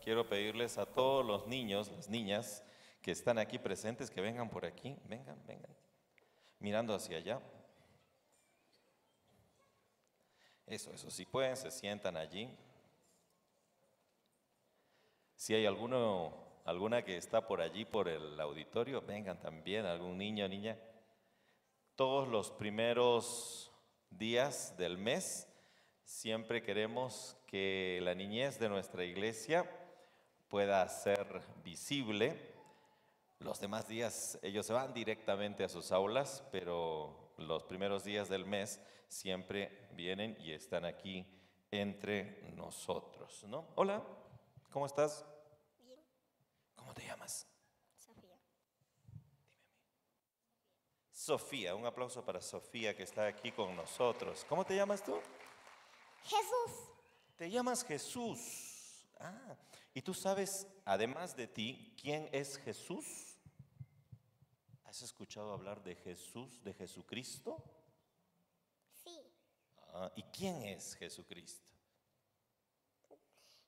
quiero pedirles a todos los niños, las niñas que están aquí presentes, que vengan por aquí, vengan, mirando hacia allá. Eso, si pueden, se sientan allí. Si hay alguna que está por allí, por el auditorio, vengan también, algún niño o niña. Todos los primeros días del mes, siempre queremos que la niñez de nuestra iglesia pueda ser visible. Los demás días ellos se van directamente a sus aulas, pero los primeros días del mes siempre vienen y están aquí entre nosotros, ¿no? Hola, ¿cómo estás? Bien. ¿Cómo te llamas? Sofía. Sofía, un aplauso para Sofía que está aquí con nosotros. ¿Cómo te llamas tú? Jesús. Te llamas Jesús. Ah, ¿y tú sabes, además de ti, quién es Jesús? ¿Has escuchado hablar de Jesús, de Jesucristo? Sí. Ah, ¿y quién es Jesucristo?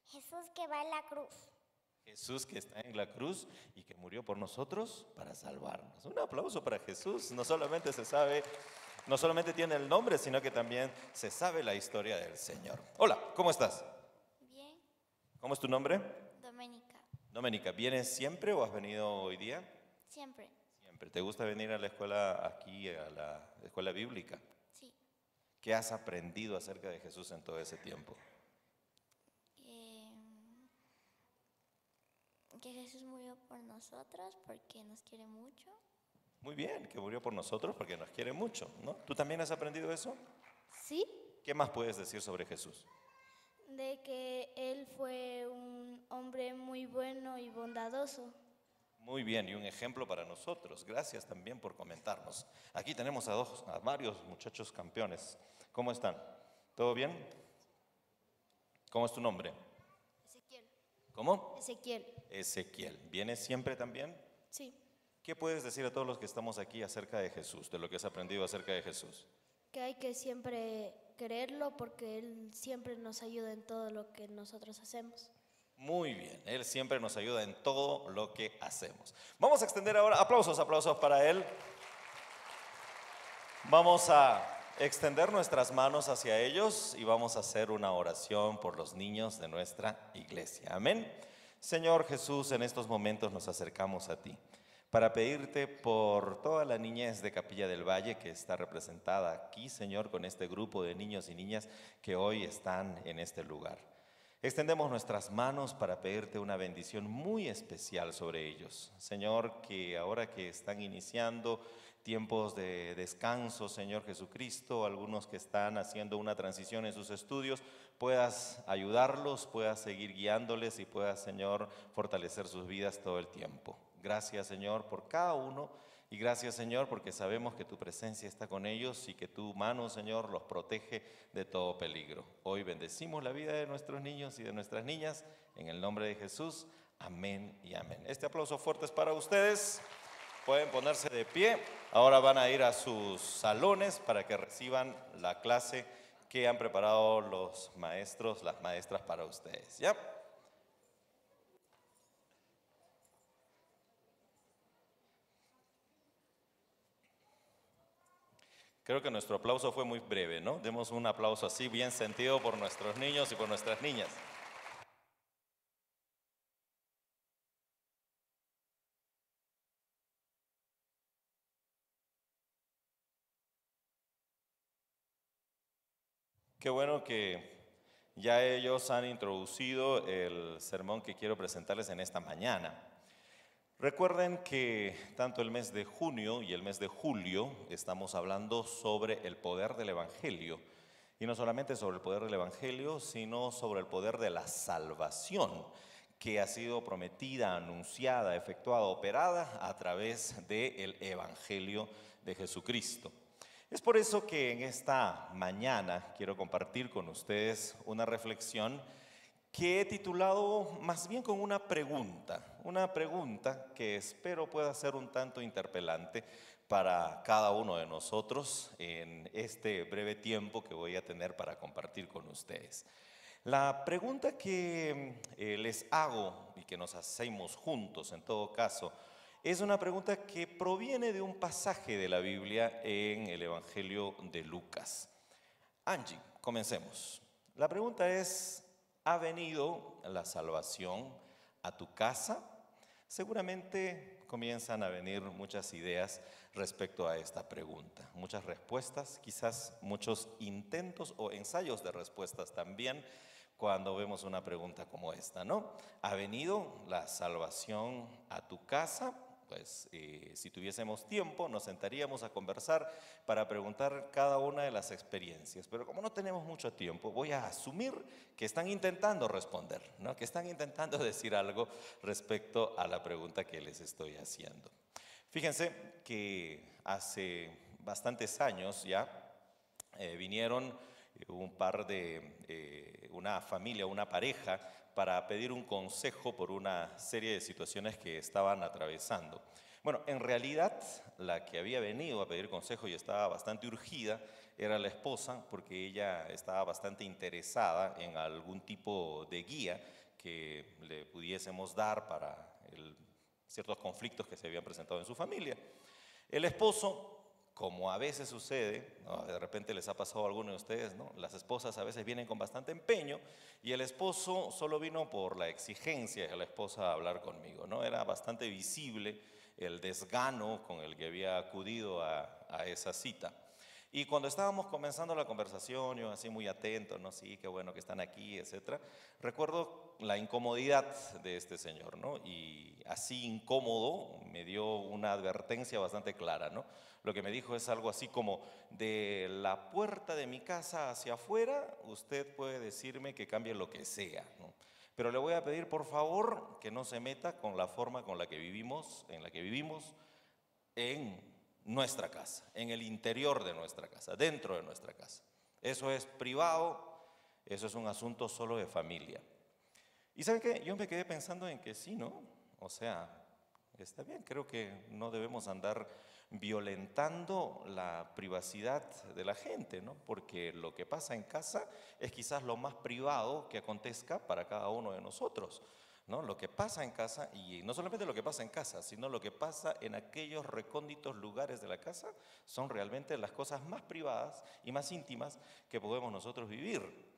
Jesús que va en la cruz. Jesús que está en la cruz y que murió por nosotros para salvarnos. Un aplauso para Jesús. No solamente tiene el nombre, sino que también se sabe la historia del Señor. Hola, ¿cómo estás? Bien. ¿Cómo es tu nombre? Doménica. Doménica, ¿vienes siempre o has venido hoy día? Siempre. Siempre. ¿Te gusta venir a la escuela aquí, a la escuela bíblica? Sí. ¿Qué has aprendido acerca de Jesús en todo ese tiempo? Que Jesús murió por nosotros porque nos quiere mucho. Muy bien, que murió por nosotros porque nos quiere mucho, ¿no? ¿Tú también has aprendido eso? Sí. ¿Qué más puedes decir sobre Jesús? De que Él fue un hombre muy bueno y bondadoso. Muy bien, y un ejemplo para nosotros. Gracias también por comentarnos. Aquí tenemos a varios muchachos campeones. ¿Cómo están? ¿Todo bien? ¿Cómo es tu nombre? Ezequiel. ¿Cómo? Ezequiel. Ezequiel. ¿Vienes siempre también? Sí. ¿Qué puedes decir a todos los que estamos aquí acerca de Jesús, de lo que has aprendido acerca de Jesús? Que hay que siempre quererlo porque Él siempre nos ayuda en todo lo que nosotros hacemos. Muy bien, Él siempre nos ayuda en todo lo que hacemos. Vamos a extender ahora, aplausos para Él. Vamos a extender nuestras manos hacia ellos y vamos a hacer una oración por los niños de nuestra iglesia. Amén. Señor Jesús, en estos momentos nos acercamos a ti para pedirte por toda la niñez de Capilla del Valle que está representada aquí, Señor, con este grupo de niños y niñas que hoy están en este lugar. Extendemos nuestras manos para pedirte una bendición muy especial sobre ellos. Señor, que ahora que están iniciando tiempos de descanso, Señor Jesucristo, algunos que están haciendo una transición en sus estudios, puedas ayudarlos, puedas seguir guiándoles y puedas, Señor, fortalecer sus vidas todo el tiempo. Gracias, Señor, por cada uno. Y gracias, Señor, porque sabemos que tu presencia está con ellos y que tu mano, Señor, los protege de todo peligro. Hoy bendecimos la vida de nuestros niños y de nuestras niñas en el nombre de Jesús. Amén y amén. Este aplauso fuerte es para ustedes. Pueden ponerse de pie. Ahora van a ir a sus salones para que reciban la clase que han preparado los maestros, las maestras para ustedes. ¿Ya? Creo que nuestro aplauso fue muy breve, ¿no? Demos un aplauso así, bien sentido por nuestros niños y por nuestras niñas. Qué bueno que ya ellos han introducido el sermón que quiero presentarles en esta mañana. Recuerden que tanto el mes de junio y el mes de julio estamos hablando sobre el poder del Evangelio. Y no solamente sobre el poder del Evangelio, sino sobre el poder de la salvación que ha sido prometida, anunciada, efectuada, operada a través del Evangelio de Jesucristo. Es por eso que en esta mañana quiero compartir con ustedes una reflexión que he titulado más bien con una pregunta que espero pueda ser un tanto interpelante para cada uno de nosotros en este breve tiempo que voy a tener para compartir con ustedes. La pregunta que les hago y que nos hacemos juntos en todo caso, es una pregunta que proviene de un pasaje de la Biblia en el Evangelio de Lucas. Angie, comencemos. La pregunta es, ¿ha venido la salvación a tu casa? Seguramente comienzan a venir muchas ideas respecto a esta pregunta, muchas respuestas, quizás muchos intentos o ensayos de respuestas también cuando vemos una pregunta como esta, ¿no? ¿Ha venido la salvación a tu casa? Pues si tuviésemos tiempo nos sentaríamos a conversar para preguntar cada una de las experiencias, pero como no tenemos mucho tiempo voy a asumir que están intentando responder, ¿no? Que están intentando decir algo respecto a la pregunta que les estoy haciendo. Fíjense que hace bastantes años ya vinieron una familia, una pareja, para pedir un consejo por una serie de situaciones que estaban atravesando. Bueno, en realidad la que había venido a pedir consejo y estaba bastante urgida era la esposa, porque ella estaba bastante interesada en algún tipo de guía que le pudiésemos dar para ciertos conflictos que se habían presentado en su familia. El esposo, como a veces sucede, ¿no? De repente les ha pasado a alguno de ustedes, ¿no? Las esposas a veces vienen con bastante empeño y el esposo solo vino por la exigencia de la esposa a hablar conmigo, ¿no? Era bastante visible el desgano con el que había acudido a esa cita. Y cuando estábamos comenzando la conversación, yo así muy atento, ¿no? Sí, qué bueno que están aquí, etcétera. Recuerdo la incomodidad de este señor, ¿no? Y así incómodo me dio una advertencia bastante clara, ¿no? Lo que me dijo es algo así como, de la puerta de mi casa hacia afuera, usted puede decirme que cambie lo que sea, ¿no? Pero le voy a pedir por favor que no se meta con la forma con la que vivimos, en nuestra casa, en el interior de nuestra casa, dentro de nuestra casa. Eso es privado, eso es un asunto solo de familia. ¿Y saben qué? Yo me quedé pensando en que sí, ¿no? O sea, está bien, creo que no debemos andar violentando la privacidad de la gente, ¿no? Porque lo que pasa en casa es quizás lo más privado que acontezca para cada uno de nosotros, ¿no? Lo que pasa en casa, y no solamente lo que pasa en casa, sino lo que pasa en aquellos recónditos lugares de la casa, son realmente las cosas más privadas y más íntimas que podemos nosotros vivir.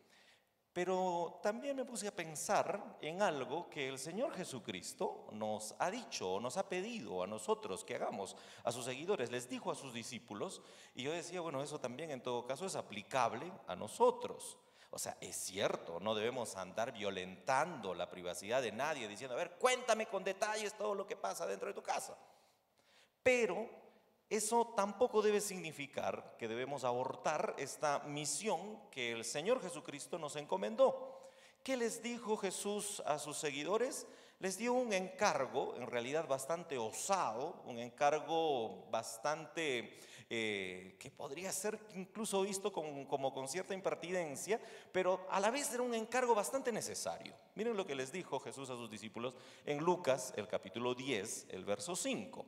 Pero también me puse a pensar en algo que el Señor Jesucristo nos ha dicho, nos ha pedido a nosotros que hagamos, a sus seguidores, les dijo a sus discípulos, y yo decía, bueno, eso también en todo caso es aplicable a nosotros. O sea, es cierto, no debemos andar violentando la privacidad de nadie, diciendo, a ver, cuéntame con detalles todo lo que pasa dentro de tu casa. Pero eso tampoco debe significar que debemos abortar esta misión que el Señor Jesucristo nos encomendó. ¿Qué les dijo Jesús a sus seguidores? Les dio un encargo, en realidad bastante osado, un encargo bastante que podría ser incluso visto como con cierta impertinencia, pero a la vez era un encargo bastante necesario. Miren lo que les dijo Jesús a sus discípulos en Lucas, el capítulo 10, el verso 5.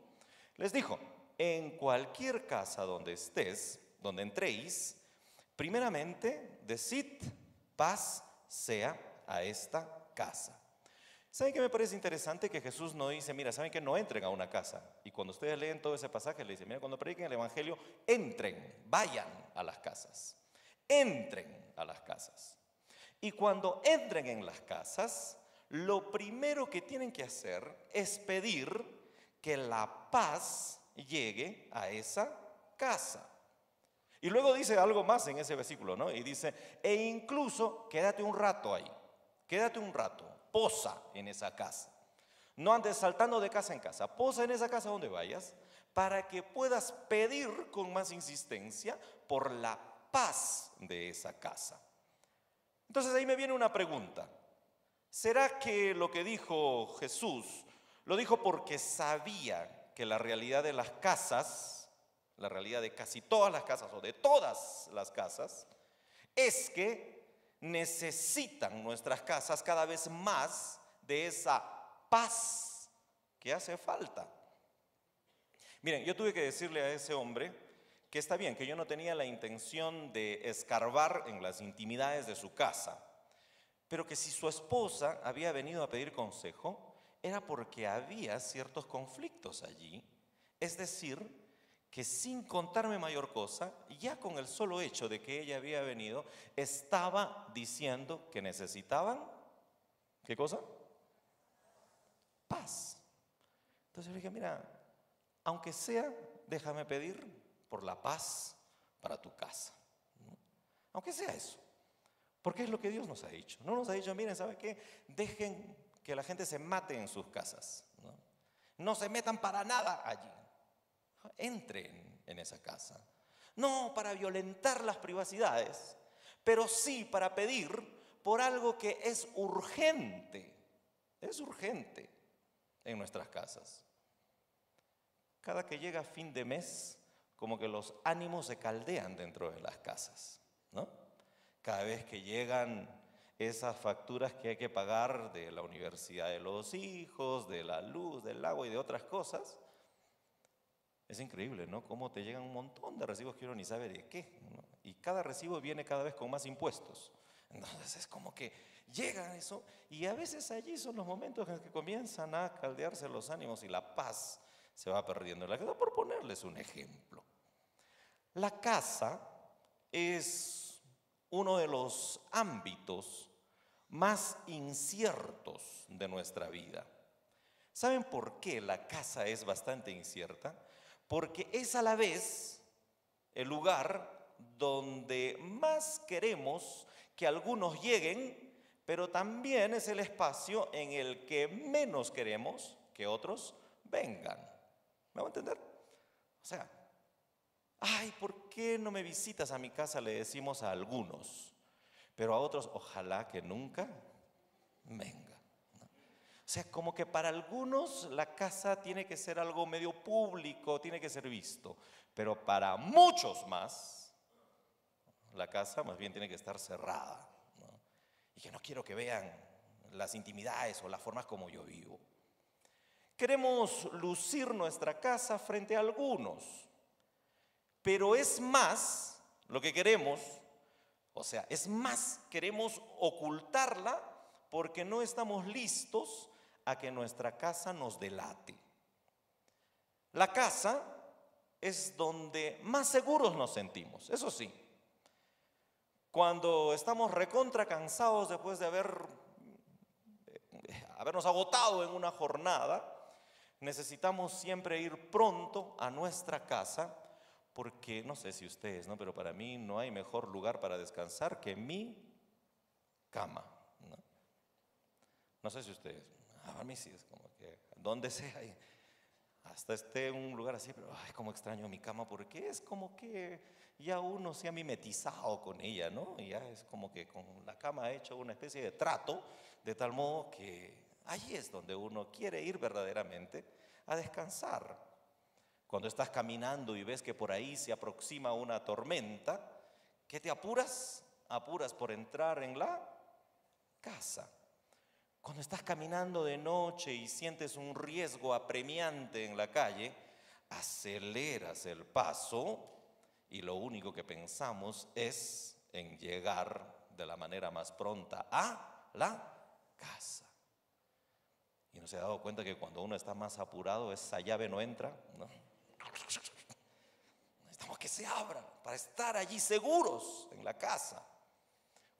Les dijo, en cualquier casa donde estés, donde entréis, primeramente decid, paz sea a esta casa. ¿Saben qué me parece interesante? Que Jesús no dice, mira, ¿saben que no entren a una casa? Y cuando ustedes leen todo ese pasaje, le dice, mira, cuando prediquen el Evangelio, entren, vayan a las casas. Entren a las casas. Y cuando entren en las casas, lo primero que tienen que hacer es pedir que la paz llegue a esa casa. Y luego dice algo más en ese versículo, ¿no? Y dice, e incluso quédate un rato ahí, quédate un rato, posa en esa casa. No andes saltando de casa en casa, posa en esa casa donde vayas para que puedas pedir con más insistencia por la paz de esa casa. Entonces ahí me viene una pregunta. ¿Será que lo que dijo Jesús lo dijo porque sabía que la realidad de las casas, la realidad de casi todas las casas o de todas las casas, es que necesitan nuestras casas cada vez más de esa paz que hace falta? Miren, yo tuve que decirle a ese hombre que está bien, que yo no tenía la intención de escarbar en las intimidades de su casa, pero que si su esposa había venido a pedir consejo, era porque había ciertos conflictos allí. Es decir, que sin contarme mayor cosa, ya con el solo hecho de que ella había venido, estaba diciendo que necesitaban, ¿qué cosa? Paz. Entonces le dije, mira, aunque sea, déjame pedir por la paz para tu casa, ¿no? Aunque sea eso, porque es lo que Dios nos ha dicho. No nos ha dicho, miren, ¿sabe qué? Dejen que la gente se mate en sus casas, ¿no? No se metan para nada allí. Entren en esa casa. No para violentar las privacidades, pero sí para pedir por algo que es urgente en nuestras casas. Cada que llega fin de mes, como que los ánimos se caldean dentro de las casas, ¿no? Cada vez que llegan esas facturas que hay que pagar de la universidad de los hijos, de la luz, del agua y de otras cosas, es increíble, ¿no? Cómo te llegan un montón de recibos que uno ni sabe de qué, ¿no? Y cada recibo viene cada vez con más impuestos. Entonces es como que llega eso, y a veces allí son los momentos en los que comienzan a caldearse los ánimos y la paz se va perdiendo en la casa. Por ponerles un ejemplo, la casa es uno de los ámbitos más inciertos de nuestra vida. ¿Saben por qué la casa es bastante incierta? Porque es a la vez el lugar donde más queremos que algunos lleguen, pero también es el espacio en el que menos queremos que otros vengan. ¿Me va a entender? O sea, ay, ¿por qué no me visitas a mi casa? Le decimos a algunos, pero a otros, ojalá que nunca venga. O sea, como que para algunos la casa tiene que ser algo medio público, tiene que ser visto, pero para muchos más, la casa más bien tiene que estar cerrada, ¿no? Y que no quiero que vean las intimidades o las formas como yo vivo. Queremos lucir nuestra casa frente a algunos, pero es más lo que queremos, o sea, es más, queremos ocultarla porque no estamos listos a que nuestra casa nos delate. La casa es donde más seguros nos sentimos, eso sí. Cuando estamos recontra cansados después de habernos agotado en una jornada, necesitamos siempre ir pronto a nuestra casa, porque no sé si ustedes, ¿no? Pero para mí no hay mejor lugar para descansar que mi cama, ¿no? No sé si ustedes, a mí sí es como que donde sea, hasta esté en un lugar así, pero ay, cómo extraño mi cama, porque es como que ya uno se ha mimetizado con ella, ¿no? Y ya es como que con la cama ha hecho una especie de trato, de tal modo que ahí es donde uno quiere ir verdaderamente a descansar. Cuando estás caminando y ves que por ahí se aproxima una tormenta, ¿qué te apuras? Apuras por entrar en la casa. Cuando estás caminando de noche y sientes un riesgo apremiante en la calle, aceleras el paso y lo único que pensamos es en llegar de la manera más pronta a la casa. Y no se ha dado cuenta que cuando uno está más apurado, esa llave no entra, ¿no? Necesitamos que se abra para estar allí seguros en la casa.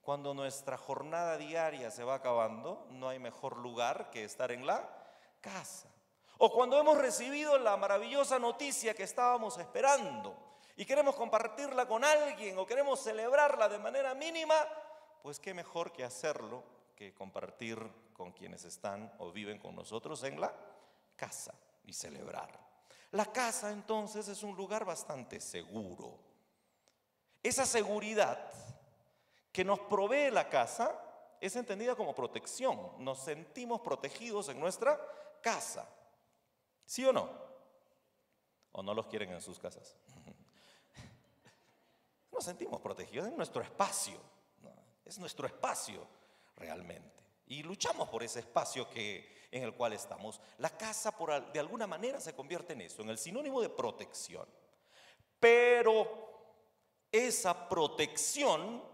Cuando nuestra jornada diaria se va acabando, no hay mejor lugar que estar en la casa. O cuando hemos recibido la maravillosa noticia que estábamos esperando y queremos compartirla con alguien o queremos celebrarla de manera mínima, pues qué mejor que hacerlo que compartir con quienes están o viven con nosotros en la casa y celebrar. La casa entonces es un lugar bastante seguro. Esa seguridad que nos provee la casa es entendida como protección. Nos sentimos protegidos en nuestra casa. ¿Sí o no? ¿O no los quieren en sus casas? Nos sentimos protegidos en nuestro espacio, ¿no? Es nuestro espacio realmente. Y luchamos por ese espacio en el cual estamos. La casa de alguna manera se convierte en eso, en el sinónimo de protección. Pero esa protección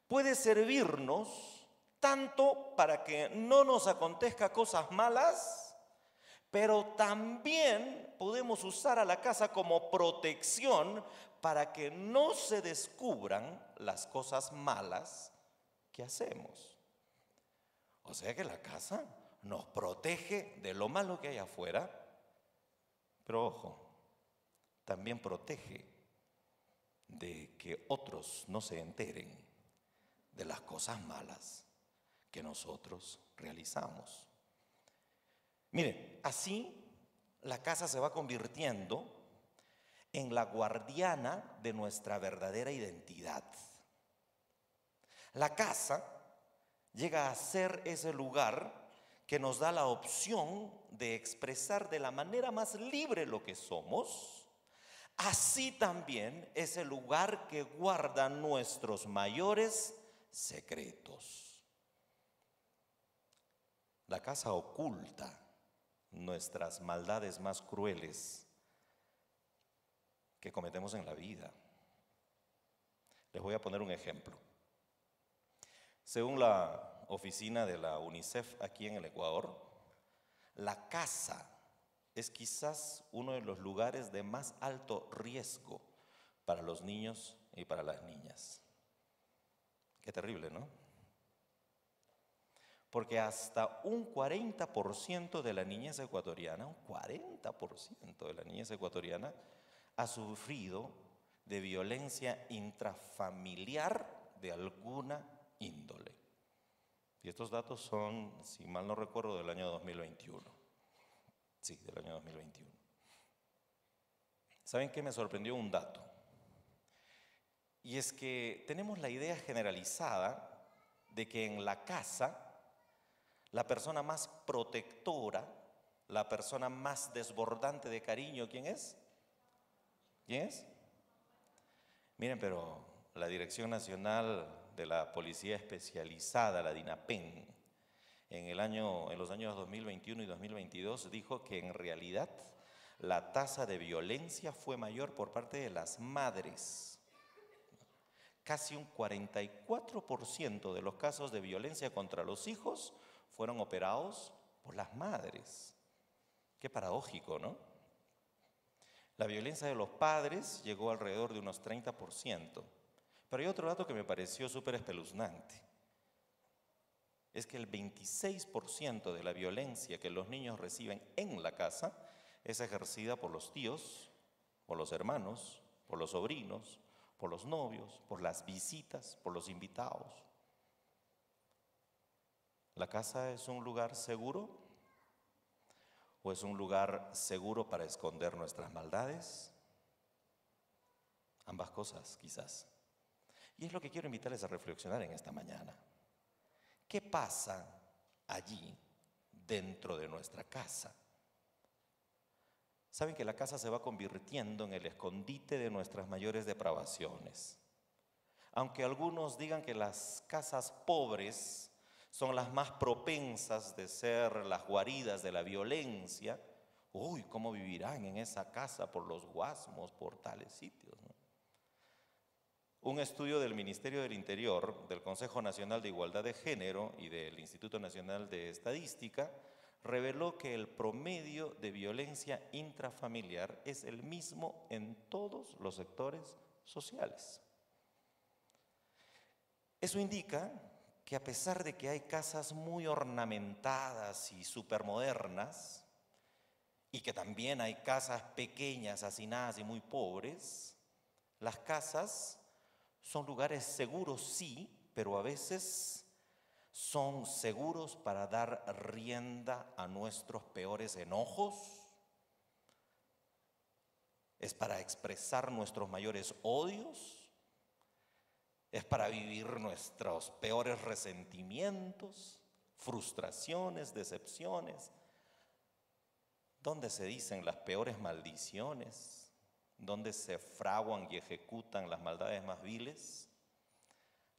puede servirnos tanto para que no nos acontezca cosas malas, pero también podemos usar a la casa como protección para que no se descubran las cosas malas que hacemos. O sea que la casa nos protege de lo malo que hay afuera, pero ojo, también protege de que otros no se enteren de las cosas malas que nosotros realizamos. Miren, así la casa se va convirtiendo en la guardiana de nuestra verdadera identidad. La casa llega a ser ese lugar que nos da la opción de expresar de la manera más libre lo que somos. Así también es el lugar que guarda nuestros mayores secretos. La casa oculta nuestras maldades más crueles que cometemos en la vida. Les voy a poner un ejemplo. Según la oficina de la UNICEF aquí en el Ecuador, la casa es quizás uno de los lugares de más alto riesgo para los niños y para las niñas. Qué terrible, ¿no? Porque hasta un 40% de la niñez ecuatoriana, un 40% de la niñez ecuatoriana ha sufrido de violencia intrafamiliar de alguna índole. Y estos datos son, si mal no recuerdo, del año 2021. Sí, del año 2021. ¿Saben qué? Me sorprendió un dato. Y es que tenemos la idea generalizada de que en la casa la persona más protectora, la persona más desbordante de cariño, ¿quién es? ¿Quién es? Miren, pero la Dirección Nacional de la Policía Especializada, la DINAPEN, en los años 2021 y 2022 dijo que en realidad la tasa de violencia fue mayor por parte de las madres. Casi un 44% de los casos de violencia contra los hijos fueron operados por las madres. Qué paradójico, ¿no? La violencia de los padres llegó alrededor de unos 30%. Pero hay otro dato que me pareció súper espeluznante. Es que el 26% de la violencia que los niños reciben en la casa es ejercida por los tíos, por los hermanos, por los sobrinos, por los novios, por las visitas, por los invitados. ¿La casa es un lugar seguro? ¿O es un lugar seguro para esconder nuestras maldades? Ambas cosas, quizás. Y es lo que quiero invitarles a reflexionar en esta mañana. ¿Qué pasa allí dentro de nuestra casa? Saben que la casa se va convirtiendo en el escondite de nuestras mayores depravaciones. Aunque algunos digan que las casas pobres son las más propensas de ser las guaridas de la violencia, uy, ¿cómo vivirán en esa casa por los Guasmos, por tales sitios, ¿no? Un estudio del Ministerio del Interior, del Consejo Nacional de Igualdad de Género y del Instituto Nacional de Estadística reveló que el promedio de violencia intrafamiliar es el mismo en todos los sectores sociales. Eso indica que a pesar de que hay casas muy ornamentadas y supermodernas, y que también hay casas pequeñas, hacinadas y muy pobres, las casas son lugares seguros, sí, pero a veces son seguros para dar rienda a nuestros peores enojos, es para expresar nuestros mayores odios, es para vivir nuestros peores resentimientos, frustraciones, decepciones, donde se dicen las peores maldiciones, donde se fraguan y ejecutan las maldades más viles.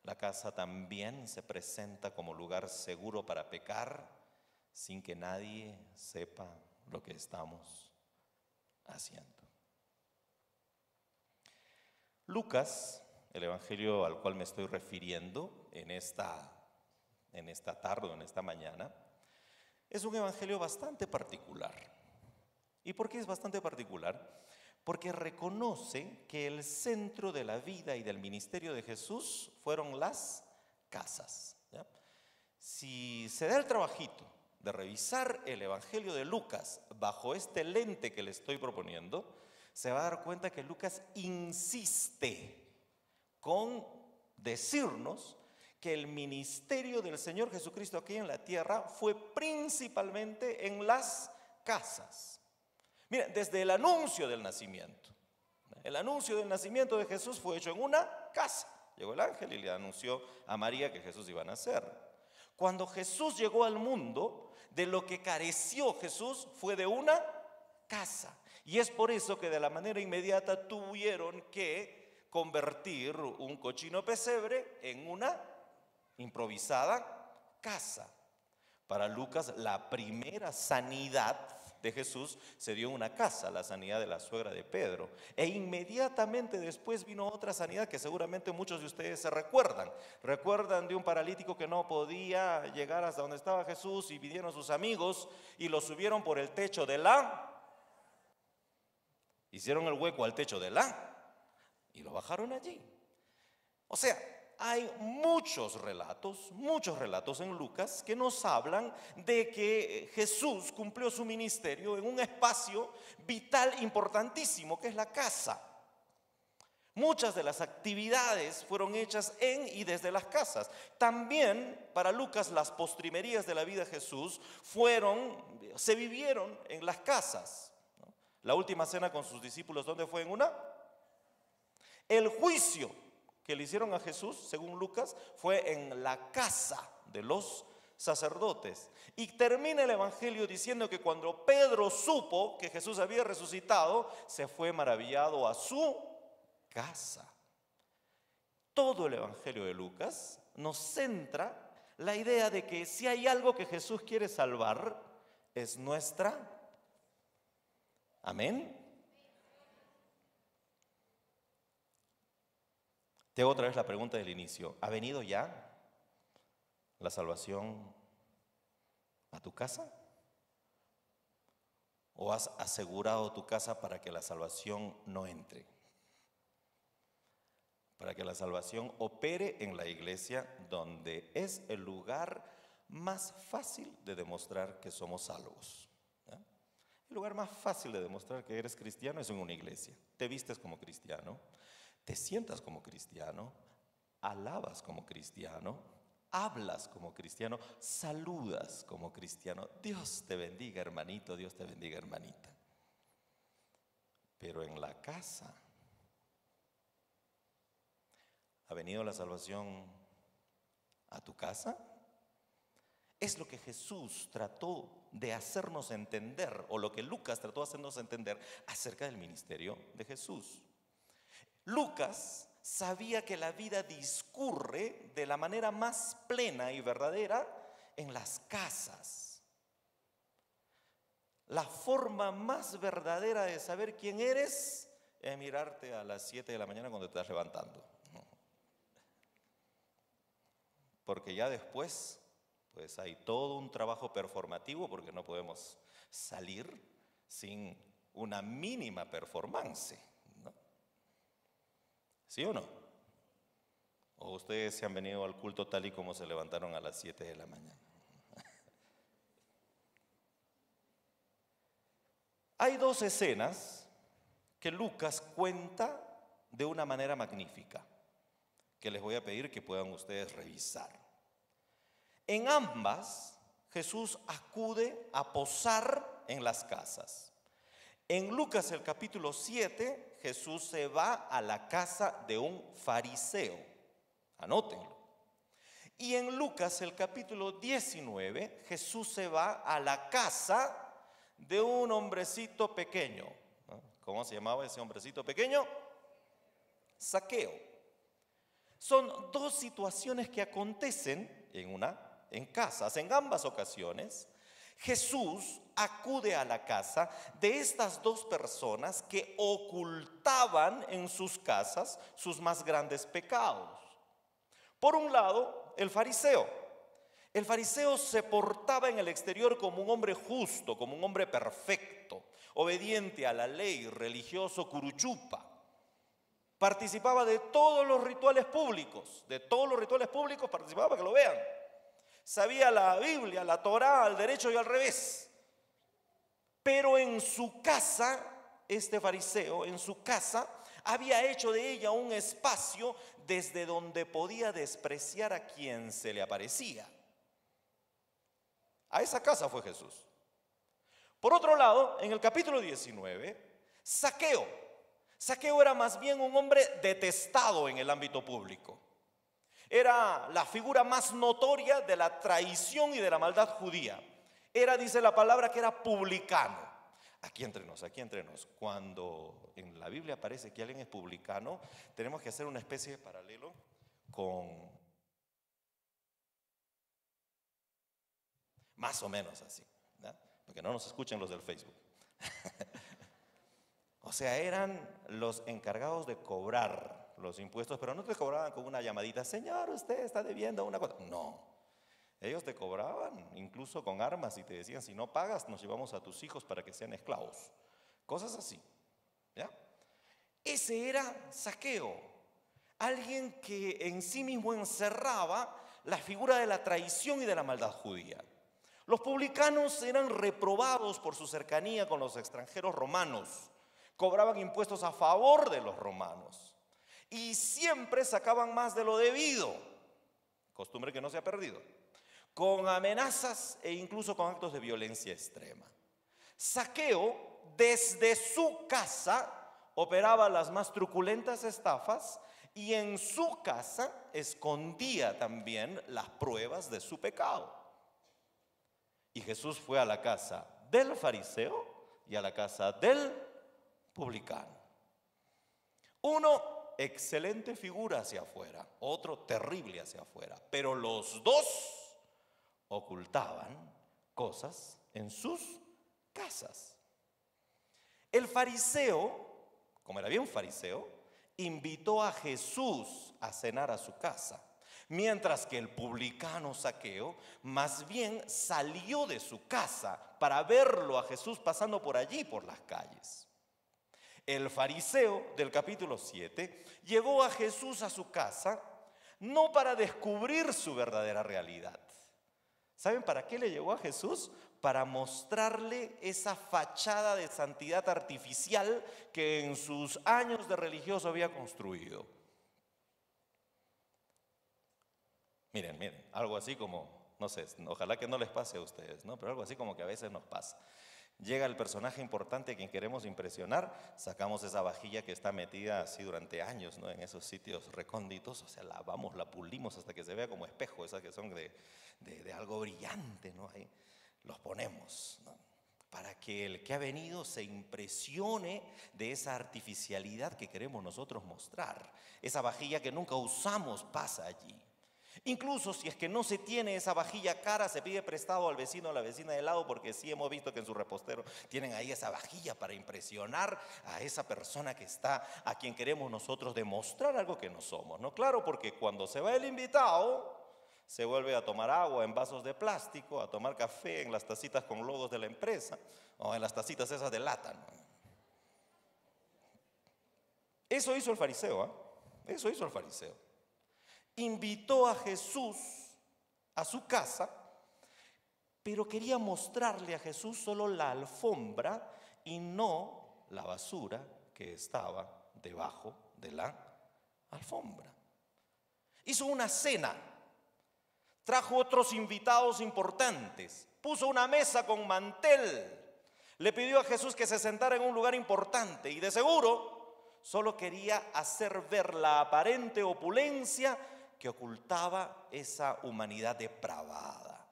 La casa también se presenta como lugar seguro para pecar sin que nadie sepa lo que estamos haciendo. Lucas, el evangelio al cual me estoy refiriendo en esta en esta tarde o en esta mañana, es un evangelio bastante particular. ¿Y por qué es bastante particular? Porque reconoce que el centro de la vida y del ministerio de Jesús fueron las casas, ¿ya? Si se da el trabajito de revisar el evangelio de Lucas bajo este lente que le estoy proponiendo, se va a dar cuenta que Lucas insiste con decirnos que el ministerio del Señor Jesucristo aquí en la tierra fue principalmente en las casas. Miren, desde el anuncio del nacimiento. El anuncio del nacimiento de Jesús fue hecho en una casa. Llegó el ángel y le anunció a María que Jesús iba a nacer. Cuando Jesús llegó al mundo, de lo que careció Jesús fue de una casa. Y es por eso que de la manera inmediata tuvieron que convertir un cochino pesebre en una improvisada casa. Para Lucas, la primera sanidad de Jesús se dio en una casa, la sanidad de la suegra de Pedro. E inmediatamente después vino otra sanidad que seguramente muchos de ustedes se recuerdan. Recuerdan de un paralítico que no podía llegar hasta donde estaba Jesús y vinieron sus amigos y lo subieron por el techo de hicieron el hueco al techo de y lo bajaron allí. O sea, hay muchos relatos en Lucas que nos hablan de que Jesús cumplió su ministerio en un espacio vital importantísimo que es la casa. Muchas de las actividades fueron hechas en y desde las casas. También para Lucas las postrimerías de la vida de Jesús se vivieron en las casas. La última cena con sus discípulos, ¿dónde fue? En una. El juicio que le hicieron a Jesús, según Lucas, fue en la casa de los sacerdotes. Y termina el evangelio diciendo que cuando Pedro supo que Jesús había resucitado, se fue maravillado a su casa. Todo el evangelio de Lucas nos centra la idea de que si hay algo que Jesús quiere salvar, es nuestra. Amén. Te hago otra vez la pregunta del inicio. ¿Ha venido ya la salvación a tu casa? ¿O has asegurado tu casa para que la salvación no entre? Para que la salvación opere en la iglesia, donde es el lugar más fácil de demostrar que somos salvos. El lugar más fácil de demostrar que eres cristiano es en una iglesia. Te vistes como cristiano, te sientas como cristiano, alabas como cristiano, hablas como cristiano, saludas como cristiano. Dios te bendiga, hermanito, Dios te bendiga, hermanita. Pero en la casa, ¿ha venido la salvación a tu casa? Es lo que Jesús trató de hacernos entender, o lo que Lucas trató de hacernos entender acerca del ministerio de Jesús. Lucas sabía que la vida discurre de la manera más plena y verdadera en las casas. La forma más verdadera de saber quién eres es mirarte a las 7 de la mañana cuando te estás levantando. Porque ya después pues hay todo un trabajo performativo, porque no podemos salir sin una mínima performance, ¿no? ¿Sí o no? ¿O ustedes se han venido al culto tal y como se levantaron a las 7 de la mañana? Hay dos escenas que Lucas cuenta de una manera magnífica, que les voy a pedir que puedan ustedes revisar. En ambas, Jesús acude a posar en las casas. En Lucas el capítulo 7, Jesús se va a la casa de un fariseo. Anótenlo. Y en Lucas el capítulo 19, Jesús se va a la casa de un hombrecito pequeño. ¿Cómo se llamaba ese hombrecito pequeño? Zaqueo. Son dos situaciones que acontecen en casas. En ambas ocasiones, Jesús acude a la casa de estas dos personas que ocultaban en sus casas sus más grandes pecados. Por un lado, el fariseo. El fariseo se portaba en el exterior como un hombre justo, como un hombre perfecto, obediente a la ley, religioso curuchupa. Participaba de todos los rituales públicos, participaba para que lo vean. Sabía la Biblia, la Torá, al derecho y al revés. Pero en su casa, este fariseo, en su casa, había hecho de ella un espacio desde donde podía despreciar a quien se le aparecía. A esa casa fue Jesús. Por otro lado, en el capítulo 19, Zaqueo era más bien un hombre detestado en el ámbito público. Era la figura más notoria de la traición y de la maldad judía. Era, dice la palabra, que era publicano. Aquí entre nos, cuando en la Biblia aparece que alguien es publicano, tenemos que hacer una especie de paralelo con más o menos así, ¿no? Porque no nos escuchen los del Facebook. O sea, eran los encargados de cobrar los impuestos, pero no te cobraban con una llamadita, señor, usted está debiendo una cosa. No, ellos te cobraban incluso con armas y te decían, si no pagas, nos llevamos a tus hijos para que sean esclavos. Cosas así, ¿ya? Ese era Zaqueo, alguien que en sí mismo encerraba la figura de la traición y de la maldad judía. Los publicanos eran reprobados por su cercanía con los extranjeros romanos. Cobraban impuestos a favor de los romanos y siempre sacaban más de lo debido, costumbre que no se ha perdido, con amenazas e incluso con actos de violencia extrema. Zaqueo, desde su casa, operaba las más truculentas estafas y en su casa escondía también las pruebas de su pecado. Y Jesús fue a la casa del fariseo y a la casa del publicano. Uno, excelente figura hacia afuera, otro terrible hacia afuera, pero los dos ocultaban cosas en sus casas. El fariseo, como era bien fariseo, invitó a Jesús a cenar a su casa, mientras que el publicano Zaqueo más bien salió de su casa para verlo a Jesús pasando por allí, por las calles. El fariseo del capítulo 7 llevó a Jesús a su casa no para descubrir su verdadera realidad. ¿Saben para qué le llevó a Jesús? Para mostrarle esa fachada de santidad artificial que en sus años de religioso había construido. Miren, algo así como, no sé, ojalá que no les pase a ustedes, ¿no? Pero algo así como que a veces nos pasa. Llega el personaje importante a quien queremos impresionar, sacamos esa vajilla que está metida así durante años, ¿no? En esos sitios recónditos, o sea, lavamos, la pulimos hasta que se vea como espejo, esas que son de algo brillante, ¿no? Ahí los ponemos, ¿no? Para que el que ha venido se impresione de esa artificialidad que queremos nosotros mostrar. Esa vajilla que nunca usamos pasa allí. Incluso si es que no se tiene esa vajilla cara, se pide prestado al vecino o a la vecina de lado, porque sí hemos visto que en su repostero tienen ahí esa vajilla para impresionar a esa persona que está, a quien queremos nosotros demostrar algo que no somos, ¿no? Claro, porque cuando se va el invitado, se vuelve a tomar agua en vasos de plástico, a tomar café en las tacitas con logos de la empresa o en las tacitas esas de lata, ¿no? Eso hizo el fariseo, ¿eh? Eso hizo el fariseo. Invitó a Jesús a su casa, pero quería mostrarle a Jesús solo la alfombra y no la basura que estaba debajo de la alfombra. Hizo una cena, trajo otros invitados importantes, puso una mesa con mantel, le pidió a Jesús que se sentara en un lugar importante y de seguro solo quería hacer ver la aparente opulencia que ocultaba esa humanidad depravada.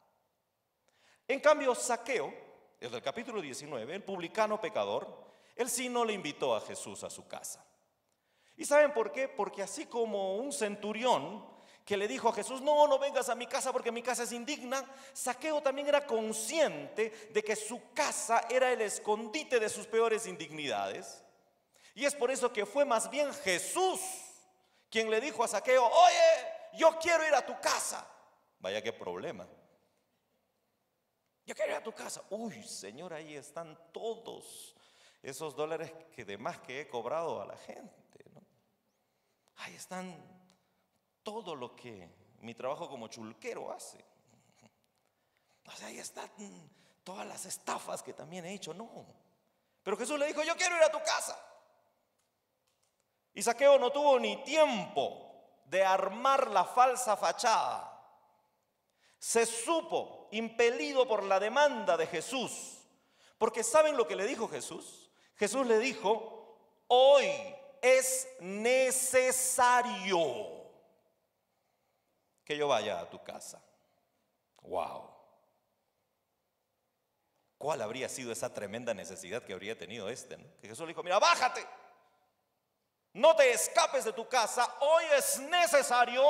En cambio, Zaqueo, desde el capítulo 19, el publicano pecador, él sí no le invitó a Jesús a su casa. ¿Y saben por qué? Porque así como un centurión que le dijo a Jesús, no vengas a mi casa porque mi casa es indigna, Zaqueo también era consciente de que su casa era el escondite de sus peores indignidades. Y es por eso que fue más bien Jesús quien le dijo a Zaqueo, oye, yo quiero ir a tu casa. Vaya qué problema. Yo quiero ir a tu casa. Uy, Señor, ahí están todos esos dólares que de más que he cobrado a la gente, ¿no? Ahí están todo lo que mi trabajo como chulquero hace. O sea, ahí están todas las estafas que también he hecho. No. Pero Jesús le dijo, yo quiero ir a tu casa. Y Zaqueo no tuvo ni tiempo de armar la falsa fachada. Se supo impelido por la demanda de Jesús. Porque ¿saben lo que le dijo Jesús? Jesús le dijo, hoy es necesario que yo vaya a tu casa. Wow. ¿Cuál habría sido esa tremenda necesidad que habría tenido este, ¿no? Que Jesús le dijo, mira, bájate. No te escapes de tu casa. Hoy es necesario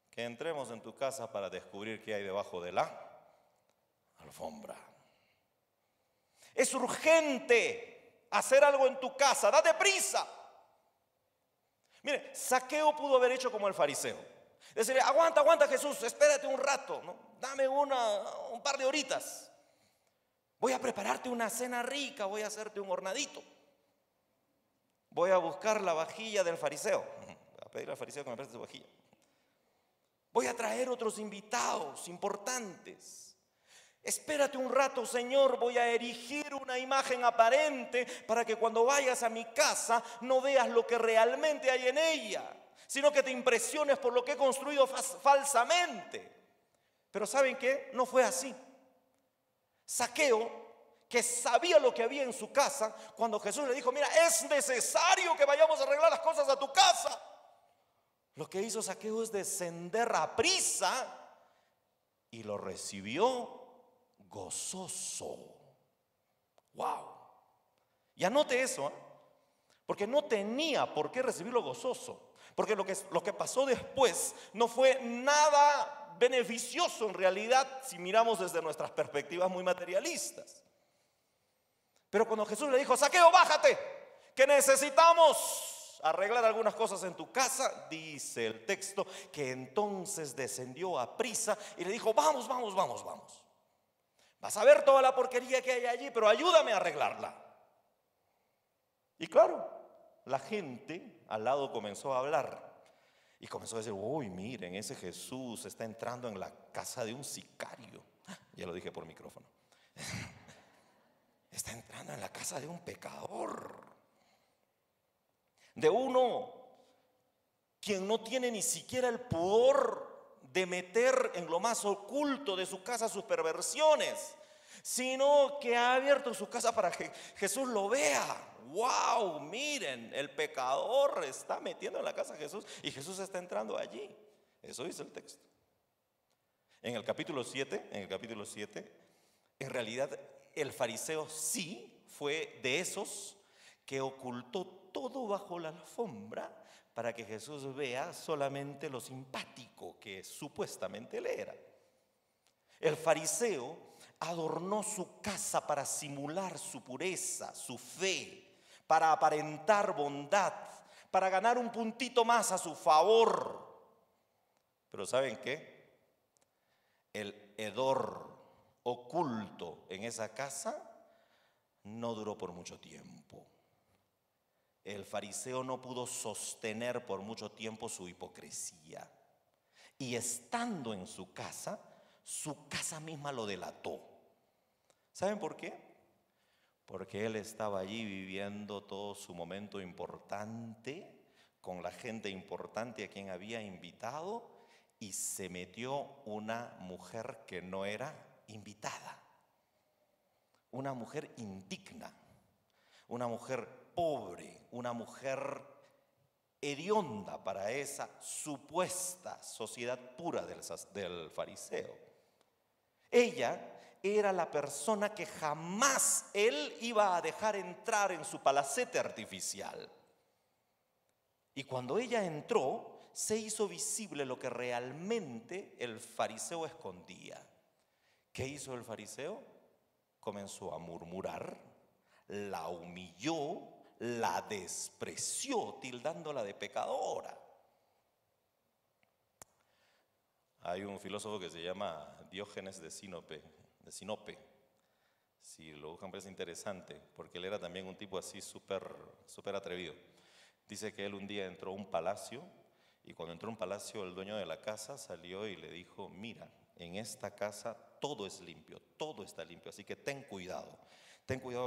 que entremos en tu casa para descubrir qué hay debajo de la alfombra. Es urgente hacer algo en tu casa. Date prisa. Mire, Zaqueo pudo haber hecho como el fariseo. Decirle, aguanta Jesús, espérate un rato, ¿no? Dame un par de horitas. Voy a prepararte una cena rica, voy a hacerte un hornadito. Voy a buscar la vajilla del fariseo. Voy a pedirle al fariseo que me preste su vajilla. Voy a traer otros invitados importantes. Espérate un rato, Señor, voy a erigir una imagen aparente para que cuando vayas a mi casa no veas lo que realmente hay en ella, sino que te impresiones por lo que he construido falsamente. Pero ¿saben qué? No fue así. Zaqueo, que sabía lo que había en su casa, cuando Jesús le dijo, mira, es necesario que vayamos a arreglar las cosas a tu casa, lo que hizo Zaqueo es descender a prisa y lo recibió gozoso. Wow. Y anote eso, porque no tenía por qué recibirlo gozoso, porque lo que pasó después no fue nada beneficioso en realidad si miramos desde nuestras perspectivas muy materialistas. Pero cuando Jesús le dijo, Zaqueo, bájate, que necesitamos arreglar algunas cosas en tu casa, dice el texto que entonces descendió a prisa y le dijo, vamos. Vas a ver toda la porquería que hay allí, pero ayúdame a arreglarla. Y claro, la gente al lado comenzó a hablar y comenzó a decir, uy, miren, ese Jesús está entrando en la casa de un sicario. Ya lo dije por micrófono. Está entrando en la casa de un pecador, de uno quien no tiene ni siquiera el pudor de meter en lo más oculto de su casa sus perversiones, sino que ha abierto su casa para que Jesús lo vea. ¡Wow! Miren, el pecador está metiendo en la casa de Jesús y Jesús está entrando allí. Eso dice el texto. En el capítulo 7, en realidad el fariseo sí fue de esos que ocultó todo bajo la alfombra para que Jesús vea solamente lo simpático que supuestamente él era. El fariseo adornó su casa para simular su pureza, su fe, para aparentar bondad, para ganar un puntito más a su favor. Pero ¿saben qué? El hedor oculto en esa casa no duró por mucho tiempo. El fariseo no pudo sostener por mucho tiempo su hipocresía. Y estando en su casa misma lo delató. ¿Saben por qué? Porque él estaba allí viviendo todo su momento importante con la gente importante a quien había invitado y se metió una mujer que no era invitada, una mujer indigna, una mujer pobre, una mujer hedionda para esa supuesta sociedad pura del fariseo. Ella era la persona que jamás él iba a dejar entrar en su palacete artificial. Y cuando ella entró, se hizo visible lo que realmente el fariseo escondía. ¿Qué hizo el fariseo? Comenzó a murmurar, la humilló, la despreció, tildándola de pecadora. Hay un filósofo que se llama Diógenes de Sinope, de Sinope. Si lo buscan parece interesante, porque él era también un tipo así súper atrevido. Dice que él un día entró a un palacio, y cuando entró a un palacio el dueño de la casa salió y le dijo: mira, en esta casa todo es limpio, todo está limpio, así que ten cuidado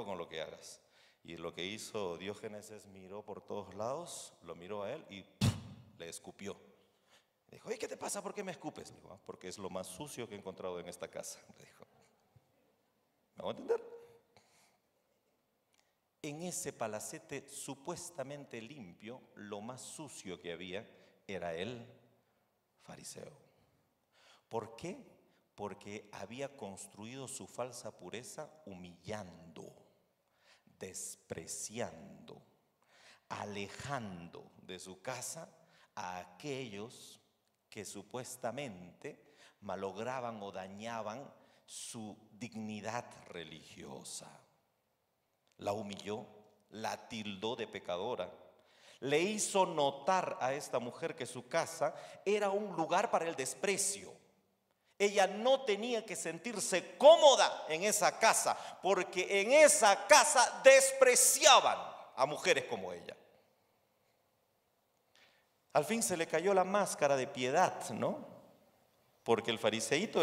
con lo que hagas. Y lo que hizo Diógenes es miró por todos lados, lo miró a él y ¡puf!, le escupió. Le dijo: oye, ¿qué te pasa? ¿Por qué me escupes? Le dijo: porque es lo más sucio que he encontrado en esta casa. Le dijo. ¿Me voy a entender? En ese palacete supuestamente limpio, lo más sucio que había era el fariseo. ¿Por qué? Porque había construido su falsa pureza humillando, despreciando, alejando de su casa a aquellos que supuestamente malograban o dañaban su dignidad religiosa. La humilló, la tildó de pecadora, le hizo notar a esta mujer que su casa era un lugar para el desprecio. Ella no tenía que sentirse cómoda en esa casa, porque en esa casa despreciaban a mujeres como ella. Al fin se le cayó la máscara de piedad, ¿no? Porque el fariseíto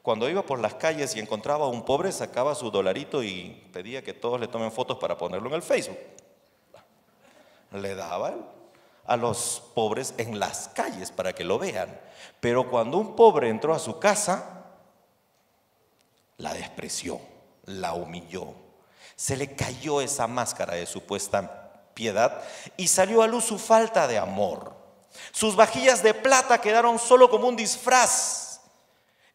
cuando iba por las calles y encontraba a un pobre, sacaba su dolarito y pedía que todos le tomen fotos para ponerlo en el Facebook. Le daba a los pobres en las calles para que lo vean. Pero cuando un pobre entró a su casa, la despreció, la humilló. Se le cayó esa máscara de supuesta piedad y salió a luz su falta de amor. Sus vajillas de plata quedaron solo como un disfraz.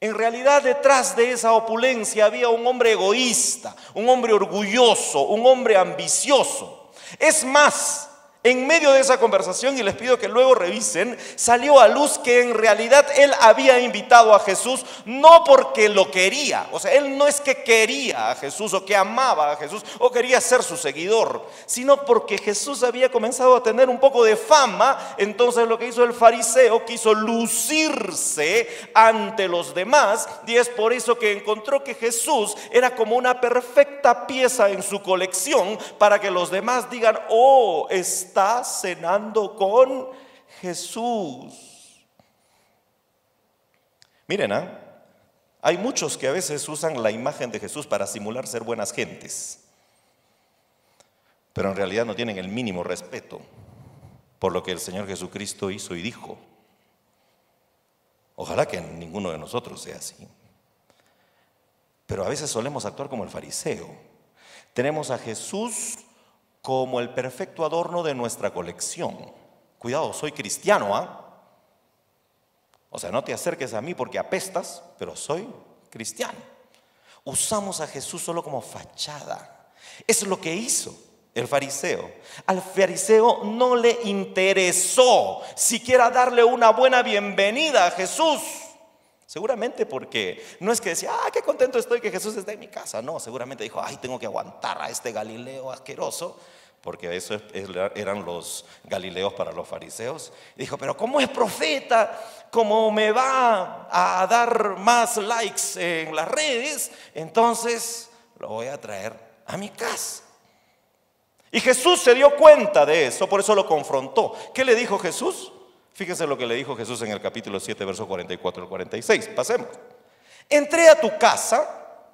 En realidad, detrás de esa opulencia había un hombre egoísta, un hombre orgulloso, un hombre ambicioso. Es más, en medio de esa conversación, y les pido que luego revisen, salió a luz que en realidad él había invitado a Jesús no porque lo quería. O sea, él no es que quería a Jesús o que amaba a Jesús o quería ser su seguidor, sino porque Jesús había comenzado a tener un poco de fama. Entonces lo que hizo el fariseo, quiso lucirse ante los demás, y es por eso que encontró que Jesús era como una perfecta pieza en su colección para que los demás digan: oh, está cenando con Jesús. Miren, hay muchos que a veces usan la imagen de Jesús para simular ser buenas gentes, pero en realidad no tienen el mínimo respeto por lo que el Señor Jesucristo hizo y dijo. Ojalá que ninguno de nosotros sea así. Pero a veces solemos actuar como el fariseo. Tenemos a Jesús como el perfecto adorno de nuestra colección. Cuidado, soy cristiano, O sea, no te acerques a mí porque apestas, pero soy cristiano. Usamos a Jesús solo como fachada. Eso es lo que hizo el fariseo. Al fariseo no le interesó siquiera darle una buena bienvenida a Jesús. Seguramente porque no es que decía: qué contento estoy que Jesús esté en mi casa. No, seguramente dijo: tengo que aguantar a este Galileo asqueroso, porque eso eran los Galileos para los fariseos. Y dijo: pero como es profeta, como me va a dar más likes en las redes, entonces lo voy a traer a mi casa. Y Jesús se dio cuenta de eso, por eso lo confrontó. ¿Qué le dijo Jesús? Fíjense lo que le dijo Jesús en el capítulo 7, verso 44 al 46. Pasemos. Entré a tu casa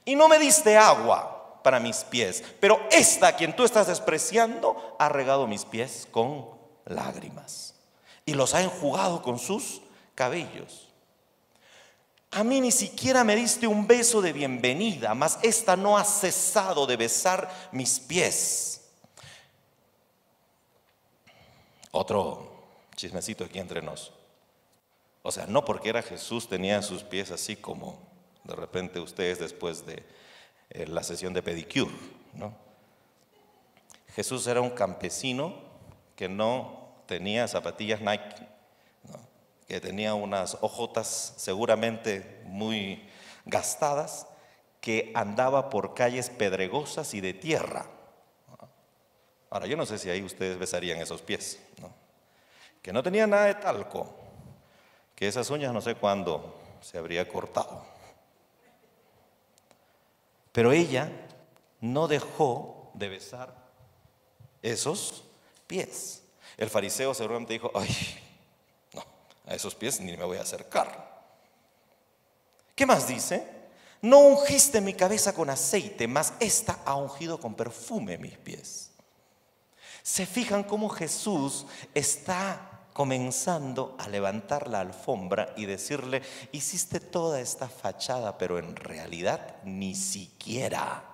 y no me diste agua para mis pies, pero esta, a quien tú estás despreciando, ha regado mis pies con lágrimas y los ha enjugado con sus cabellos. A mí ni siquiera me diste un beso de bienvenida, mas esta no ha cesado de besar mis pies. Otro chismecito aquí entre nos. O sea, no porque era Jesús tenía sus pies así como de repente ustedes después de la sesión de pedicure, ¿no? Jesús era un campesino que no tenía zapatillas Nike, ¿no? Que tenía unas ojotas seguramente muy gastadas, que andaba por calles pedregosas y de tierra. Ahora, yo no sé si ahí ustedes besarían esos pies, ¿no? Que no tenía nada de talco, que esas uñas no sé cuándo se habría cortado. Pero ella no dejó de besar esos pies. El fariseo seguramente dijo: ay, no, a esos pies ni me voy a acercar. ¿Qué más dice? No ungiste mi cabeza con aceite, mas esta ha ungido con perfume mis pies. ¿Se fijan cómo Jesús está comenzando a levantar la alfombra y decirle: hiciste toda esta fachada, pero en realidad ni siquiera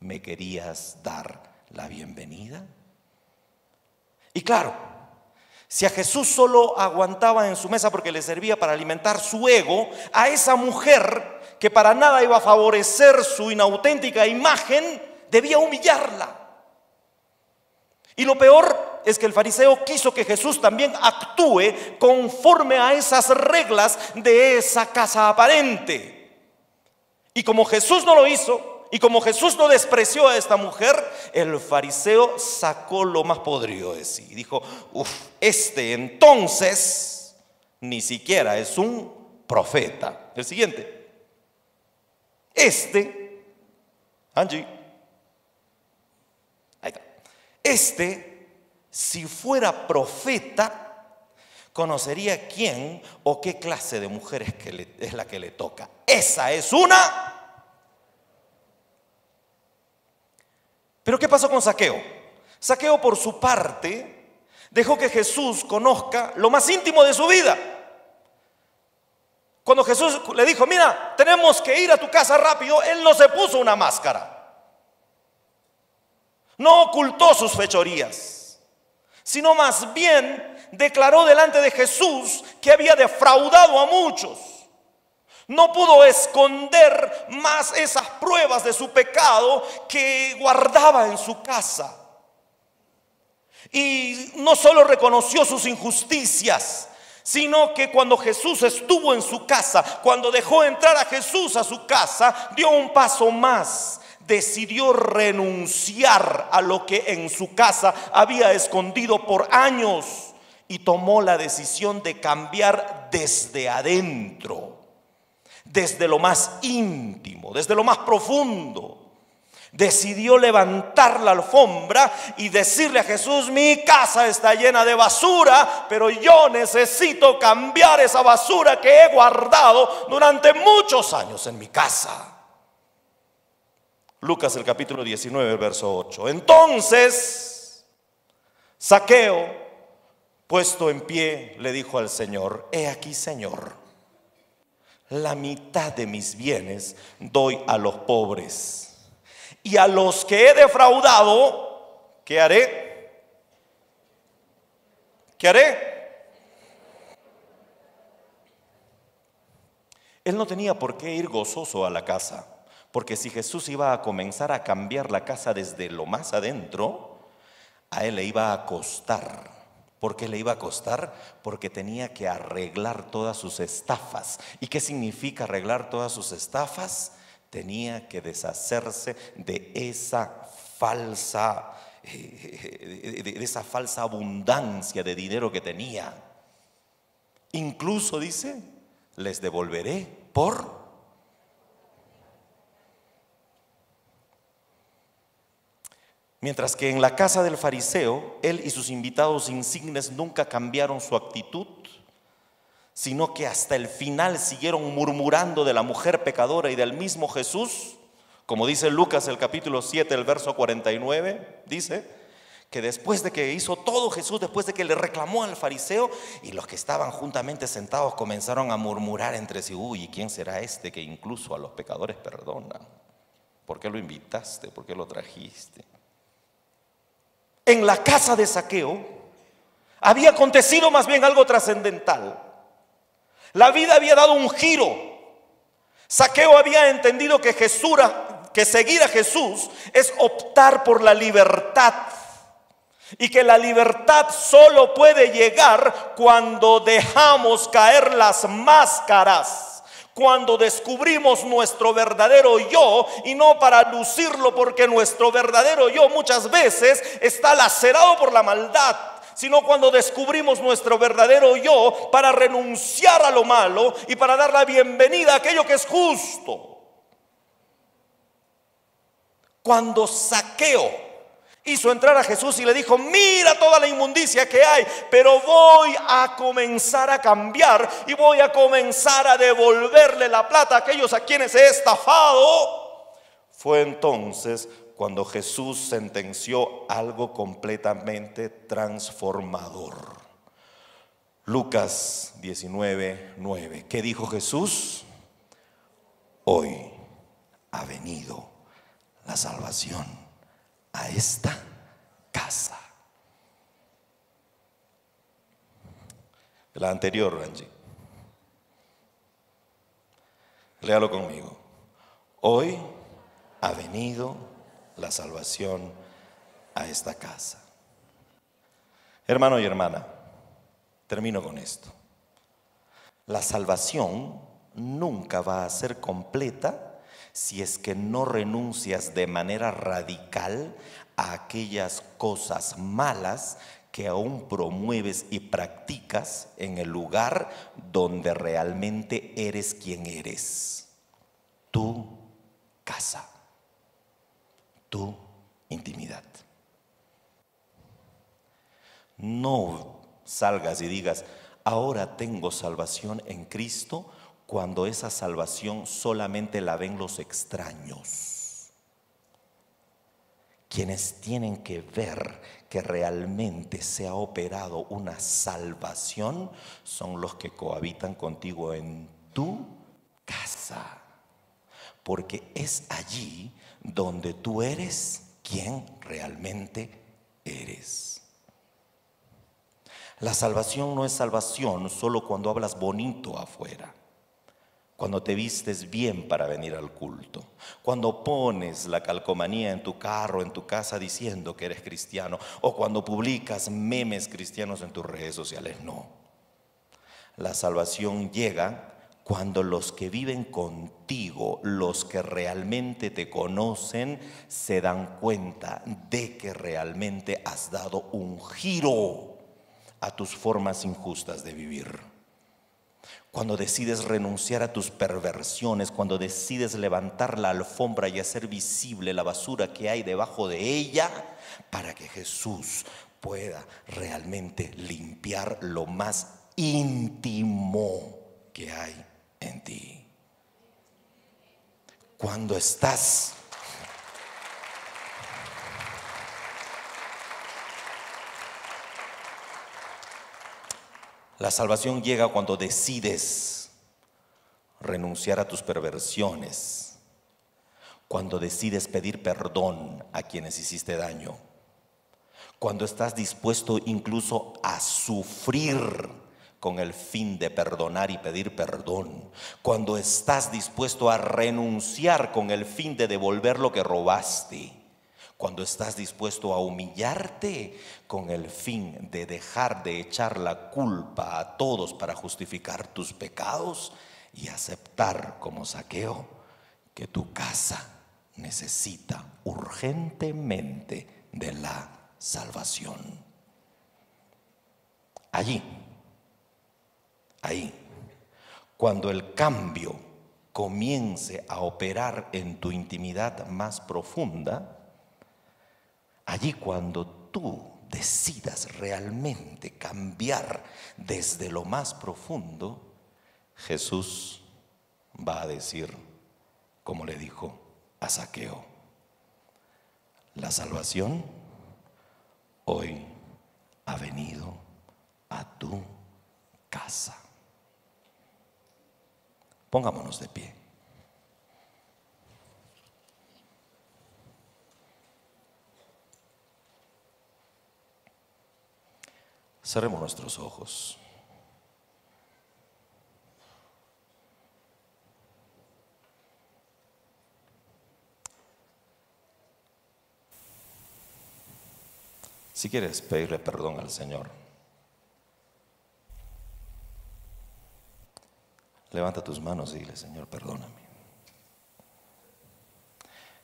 me querías dar la bienvenida? Y claro, si a Jesús solo aguantaba en su mesa porque le servía para alimentar su ego, a esa mujer que para nada iba a favorecer su inauténtica imagen, debía humillarla. Y lo peor es que el fariseo quiso que Jesús también actúe conforme a esas reglas de esa casa aparente. Y como Jesús no lo hizo, y como Jesús no despreció a esta mujer, el fariseo sacó lo más podrido de sí. Dijo: este entonces ni siquiera es un profeta. El siguiente. Angie. Ahí está. Si fuera profeta, conocería quién o qué clase de mujer es la que le toca. Esa es una. Pero ¿qué pasó con Zaqueo? Zaqueo, por su parte, dejó que Jesús conozca lo más íntimo de su vida. Cuando Jesús le dijo: mira, tenemos que ir a tu casa rápido, él no se puso una máscara, no ocultó sus fechorías, sino más bien declaró delante de Jesús que había defraudado a muchos. No pudo esconder más esas pruebas de su pecado que guardaba en su casa. Y no solo reconoció sus injusticias, sino que cuando Jesús estuvo en su casa, cuando dejó entrar a Jesús a su casa, dio un paso más. Decidió renunciar a lo que en su casa había escondido por años y tomó la decisión de cambiar desde adentro. Desde lo más íntimo, desde lo más profundo, decidió levantar la alfombra y decirle a Jesús: mi casa está llena de basura, pero yo necesito cambiar esa basura que he guardado durante muchos años en mi casa. Lucas, el capítulo 19, el verso 8. Entonces Zaqueo, puesto en pie, le dijo al Señor: he aquí, Señor, la mitad de mis bienes doy a los pobres, y a los que he defraudado, ¿qué haré? ¿Qué haré? Él no tenía por qué ir gozoso a la casa, porque si Jesús iba a comenzar a cambiar la casa desde lo más adentro, a él le iba a costar. ¿Por qué le iba a costar? Porque tenía que arreglar todas sus estafas. ¿Y qué significa arreglar todas sus estafas? Tenía que deshacerse de esa falsa abundancia de dinero que tenía. Incluso dice: les devolveré por. Mientras que en la casa del fariseo, él y sus invitados insignes nunca cambiaron su actitud, sino que hasta el final siguieron murmurando de la mujer pecadora y del mismo Jesús. Como dice Lucas, el capítulo 7, el verso 49, dice que después de que hizo todo Jesús, después de que le reclamó al fariseo, y los que estaban juntamente sentados comenzaron a murmurar entre sí: uy, ¿quién será este que incluso a los pecadores perdona? ¿Por qué lo invitaste? ¿Por qué lo trajiste? En la casa de Zaqueo había acontecido más bien algo trascendental. La vida había dado un giro. Zaqueo había entendido que seguir a Jesús es optar por la libertad, y que la libertad solo puede llegar cuando dejamos caer las máscaras, cuando descubrimos nuestro verdadero yo, y no para lucirlo, porque nuestro verdadero yo muchas veces está lacerado por la maldad, sino cuando descubrimos nuestro verdadero yo para renunciar a lo malo y para dar la bienvenida a aquello que es justo. Cuando Zaqueo hizo entrar a Jesús y le dijo: mira toda la inmundicia que hay, pero voy a comenzar a cambiar y voy a comenzar a devolverle la plata a aquellos a quienes he estafado. Fue entonces cuando Jesús sentenció algo completamente transformador. Lucas 19:9. ¿Qué dijo Jesús? Hoy ha venido la salvación a esta casa. La anterior, Angie. Léalo conmigo. Hoy ha venido la salvación a esta casa. Hermano y hermana, termino con esto. La salvación nunca va a ser completa si es que no renuncias de manera radical a aquellas cosas malas que aún promueves y practicas en el lugar donde realmente eres quien eres. Tu casa, tu intimidad. No salgas y digas: ahora tengo salvación en Cristo, cuando esa salvación solamente la ven los extraños. Quienes tienen que ver que realmente se ha operado una salvación son los que cohabitan contigo en tu casa, porque es allí donde tú eres quien realmente eres. La salvación no es salvación solo cuando hablas bonito afuera, cuando te vistes bien para venir al culto, cuando pones la calcomanía en tu carro, en tu casa, diciendo que eres cristiano, o cuando publicas memes cristianos en tus redes sociales. No. La salvación llega cuando los que viven contigo, los que realmente te conocen, se dan cuenta de que realmente has dado un giro a tus formas injustas de vivir. Cuando decides renunciar a tus perversiones, cuando decides levantar la alfombra y hacer visible la basura que hay debajo de ella, para que Jesús pueda realmente limpiar lo más íntimo que hay en ti. Cuando estás La salvación llega cuando decides renunciar a tus perversiones, cuando decides pedir perdón a quienes hiciste daño, cuando estás dispuesto incluso a sufrir con el fin de perdonar y pedir perdón, cuando estás dispuesto a renunciar con el fin de devolver lo que robaste, cuando estás dispuesto a humillarte con el fin de dejar de echar la culpa a todos para justificar tus pecados y aceptar como Zaqueo que tu casa necesita urgentemente de la salvación. Ahí, cuando el cambio comience a operar en tu intimidad más profunda, allí cuando tú decidas realmente cambiar desde lo más profundo, Jesús va a decir, como le dijo a Zaqueo: la salvación hoy ha venido a tu casa. Pongámonos de pie. Cerremos nuestros ojos. Si quieres pedirle perdón al Señor, levanta tus manos y dile: Señor, perdóname.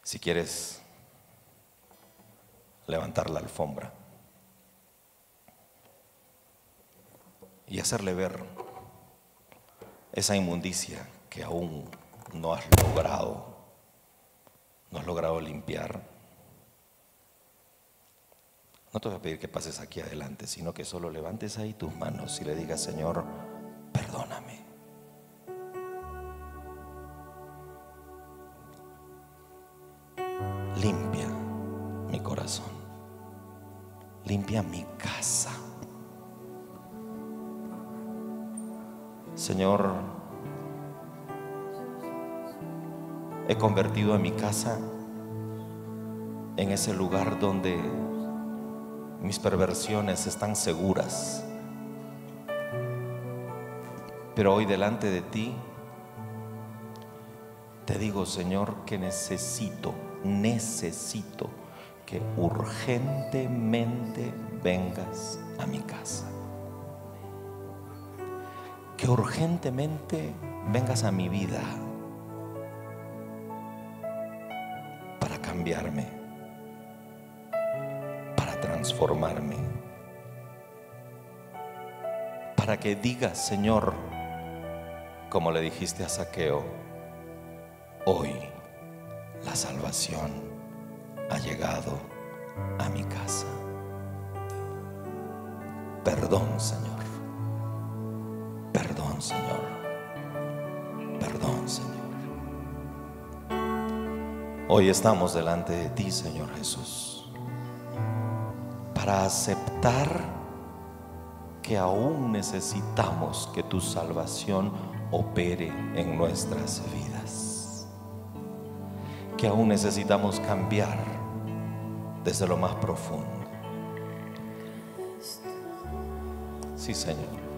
Si quieres levantar la alfombra y hacerle ver esa inmundicia que aún no has logrado no has logrado limpiar, no te voy a pedir que pases aquí adelante, sino que solo levantes ahí tus manos y le digas: Señor, perdóname. Limpia mi corazón, limpia mi casa. Señor, he convertido a mi casa en ese lugar donde mis perversiones están seguras. Pero hoy delante de ti te digo, Señor, que necesito que urgentemente vengas a mi casa. Que urgentemente vengas a mi vida para cambiarme, para transformarme, para que digas, Señor, como le dijiste a Zaqueo: hoy la salvación ha llegado a mi casa. Perdón, Señor. Perdón, Señor. Perdón, Señor. Hoy estamos delante de ti, Señor Jesús, para aceptar que aún necesitamos que tu salvación opere en nuestras vidas, que aún necesitamos cambiar desde lo más profundo. Sí, Señor.